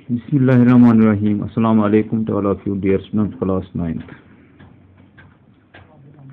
Bismillahirrahmanirrahim. Assalamu alaikum to all of you dear students class 9th.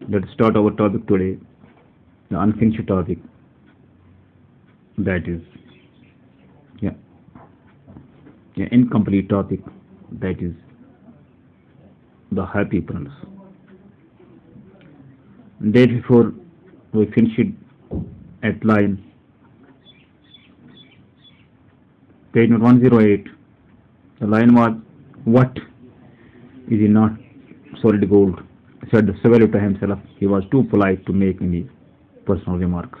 Let's start our topic today, the unfinished topic, that is incomplete topic, that is the happy parents. Day before we finished at line page 108. The line was, what is he not solid gold? Said the Savalio to himself. He was too polite to make any personal remarks.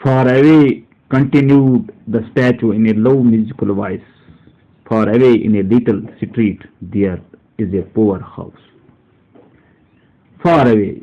Far away, continued the statue in a low musical voice. Far away in a little street there is a poor house. Far away,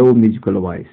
low musical voice.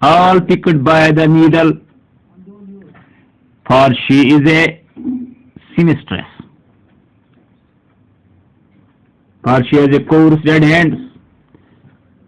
all picked by the needle, for she is a seamstress. For she has a coarse red hands,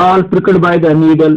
all pricked by the needle,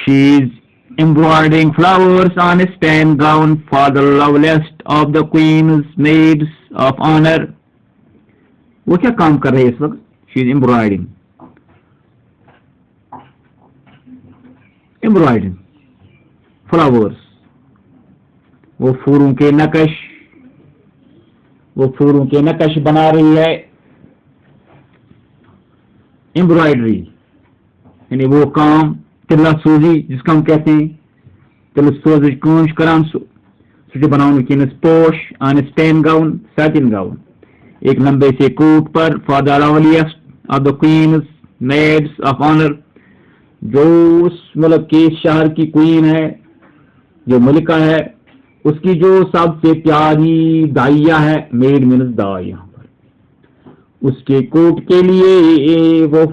She is embroidering flowers on a Spain gown for the loveliest of the queen's maids of honor. وہ کیا کام کر رہی ہے اس وقت؟ She is embroidering. Embroidering flowers. وہ پھولوں کے نقش بنا رہی ہے. ایمبرائڈری یعنی وہ کام تلا سوزی جس کا ہم کہتے ہیں تل سوز کونش کران سو بناؤ ونکس پوش on satin gown satin gown ایک لمبے سے کوٹ پر for the loveliest of the queen's maids of honour جو اس ملک کے شہر کی کوئین ہے جو ملکہ ہے اس کی جو سب سے پیاری دائیا ہے. میڈ مینس دائی یہاں پر اس کے کوٹ کے لیے وہ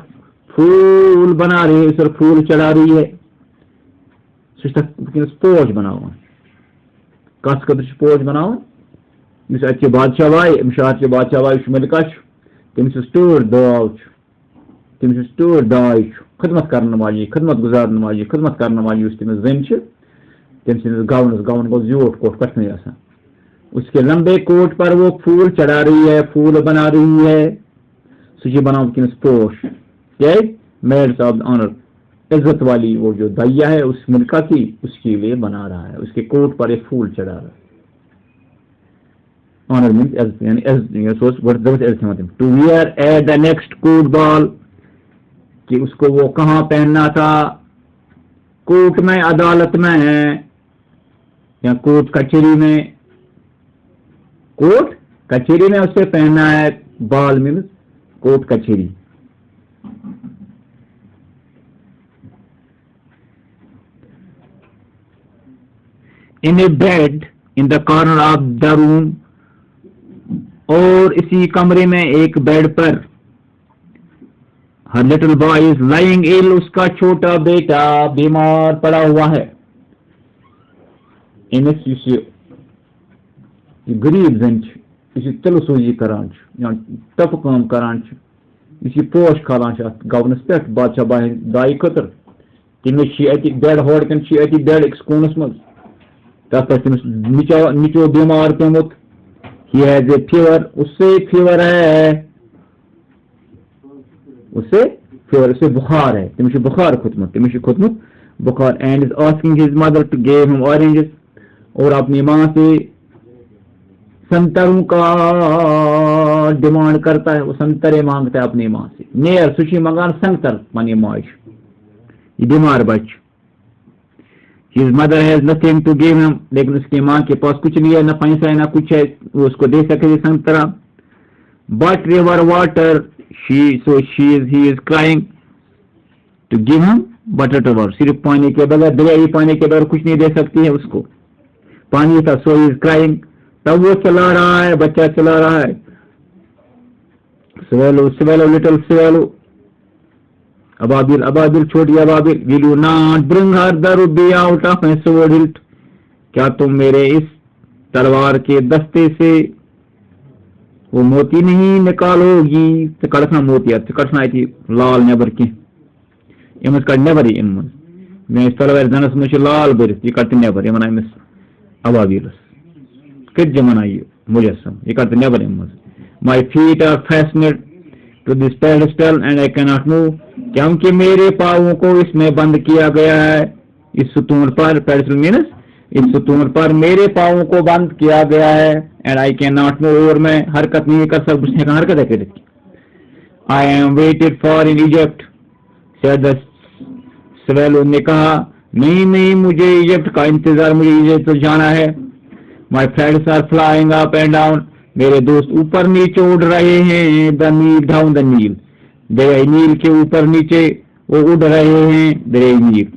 پھول بنا رہی ہے سر پھول چڑھا رہی ہے. پوش بناؤ کس قدر پوش بناؤ اس اتہ بادشاہ وائی شہر چہ بادشاہ وائی ملکہ تمس ٹور داو تمس ٹور دائی خدمت کرنے والی خدمت گزارنے والی خدمت کرنے والی اس تمس زن تم سندس گون گو زیوٹ کوٹ کٹنے آسان اس کے لمبے کوٹ پر وہ پھول چڑھا رہی ہے پھول بنا رہی ہے. سہ بنا ونکس پوش میڈس آف آنر عزت والی وہ جو دیا ہے اس ملکہ کی اس کے لیے بنا رہا ہے. اس کے کوٹ پر ایک پھول چڑھا رہا ہے. Honour means to wear at the next court ball کہ اس کو وہ کہاں پہننا تھا کوٹ میں عدالت میں ہے یا کوٹ کچہری میں. کوٹ کچہری میں اسے پہننا ہے. بال مینس کوٹ کچہری. In a bed in the corner of the room اور اسی کمرے میں ایک بیڈ پر her little boy is lying ill اس کا چھوٹا بیٹا بیمار پڑا ہوا ہے. غریب زن تل سوزی کران یا ٹپ کام کران پوش کھالان گونس پہ بادشاہ باہن دائی خطر تمس اتہ بیڈ ہورکن اتہ بیڈ اکس کونس مز تک پہ تمس نچو بیمار پیومت ہی ہیز اے فیور اس سے فیور ہے اسے بخار ہے تمس بخار کھوتمت بخار and is asking his mother to give him oranges اور اپنی ماں سے سنتروں کا ڈیمانڈ کرتا ہے. وہ سنترے مانگتا ہے اپنی ماں سے. نیر سوچی منگان سنتر پنی ماج یہ بیمار بچ. His mother has nothing to give him لیکن اس کی ماں کے پاس کچھ نہیں ہے نہ پیسہ ہے نہ کچھ ہے وہ اس کو دے سکے سنترا. But river water he is crying to give him water to water. صرف پانی کے بغیر دریائی پانی کے بغیر کچھ نہیں دے سکتی ہے اس کو پانی تھا. so he is crying تب وہ چلا رہا ہے بچہ چلا رہا ہے. swallow little swallow ابابل چھوٹی ابابل will you not bring her the ruby out of my sword hilt کیا تم میرے اس تلوار کے دستے سے وہ موتی نہیں نکالو گی. کڑکنا موتی کڑنا اتنی لال نبر کی امس کڑ نبر میں تلوار زنس مجھ لال برت یہ کڑ نبر یہ ونان امس ابابیلس کت من یہ مجسم یہ کڑ نبر امس. My feet are fastened to this pedestal and I can not move کیونکہ میرے پاؤں کو اس میں بند کیا گیا ہے. اس ستون پر پیڈسٹل مینس اس ستون پر میرے پاؤں کو بند کیا گیا ہے. And I can not move اور میں حرکت نہیں کر سکتا. حرکت ہے کہ I am waited for in Egypt said the swallow نے کہا نہیں مجھے ایجپٹ کا انتظار مجھے ایجپٹ جانا ہے. My friends are flying up and down میرے دوست اوپر نیچے اڑ رہے ہیں. دا نیل ڈاؤن دا نیل دریائے نیل کے اوپر نیچے وہ اڑ رہے ہیں دریائے نیل.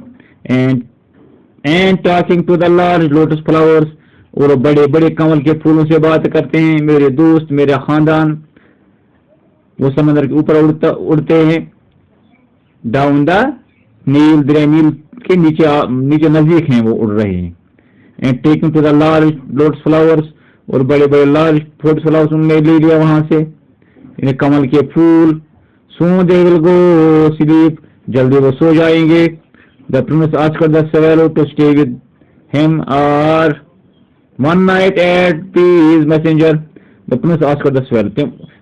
And talking to the large lotus flowers اور بڑے بڑے کمل کے پھولوں سے بات کرتے ہیں. میرے دوست میرا خاندان وہ سمندر کے اوپر اڑتے ہیں. ڈاؤن دا نیل دریا نیل کے نیچے نزدیک ہیں وہ اڑ رہے ہیں. And taking to the large lotus flowers اور بڑے بڑے لارج لوٹس فلاورس ان نے لے لیا وہاں سے کمل کے پھول. سون دے ول گو سلیپ جلدی وہ سو جائیں گے. The prince asked the swallow to stay with him or one night at his messenger. The prince asked the swallow.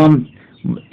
one,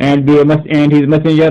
and his messenger,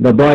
The boy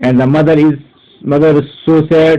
And the mother is so sad,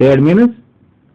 Sad means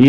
He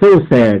So sad,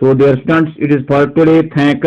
So dear students, it is for today. Thank